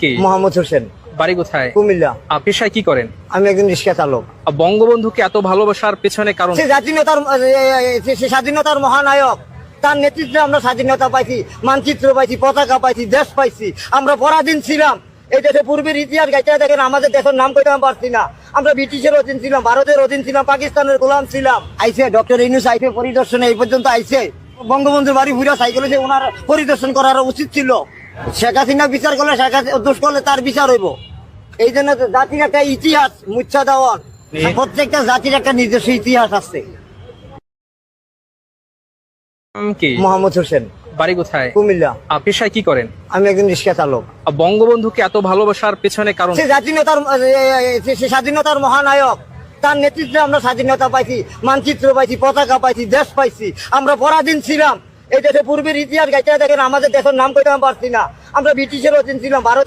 কি মোহাম্মদ হোসেন, বাড়ি কোথায়? কুমিল্লা। পেশায় কি করেন? আমি একজন রিক্সা চালক। বঙ্গবন্ধুকে এত ভালোবাসার পেছনে কারণ? সে স্বাধীনতার মহানায়ক, তার নেতৃত্বে আমরা স্বাধীনতা পাইছি, মানচিত্র পাইছি, পতাকা পাইছি, দেশ পাইছি। আমরা পরাধীন ছিলাম। এই দেশে পূর্বের ইতিহাস গাইতে দেখেন, আমাদের দেশের নাম কইতে পারছি না। আমরা ব্রিটিশের অধীন ছিলাম, ভারতের অধীন ছিলাম, পাকিস্তানের গোলাম ছিলাম। আইসে ডক্টর ইউনূস আইসে পরিদর্শনে এই পর্যন্ত আইসে। বঙ্গবন্ধুর বাড়ি ঘুরে সাইকেলে যে ওনার পরিদর্শন করার উচিত ছিল। শেখ হাসিনা বিচার করলে, শেখ হাসিনা দোষ করলে তার বিচার হইব। এই জন্য জাতির একটা ইতিহাস মুচ্ছা দেওয়ার, প্রত্যেকটা জাতির একটা নিজস্ব ইতিহাস আছে। কি মোহাম্মদ হোসেন, বাড়ি কোথায়? কুমিল্লা। পেশায় কি করেন? আমি একজন রিক্সা চালক। বঙ্গবন্ধুকে এত ভালোবাসার পেছনে কারণ? সে স্বাধীনতার মহানায়ক, তার নেতৃত্বে আমরা স্বাধীনতা পাইছি, মানচিত্র পাইছি, পতাকা পাইছি, দেশ পাইছি। আমরা পরাধীন ছিলাম। এই দেশে পূর্বের ইতিহাস গাইতে দেখেন, আমাদের দেশের নাম কইতে পারছি না। আমরা ব্রিটিশের অধীন ছিলাম, ভারতের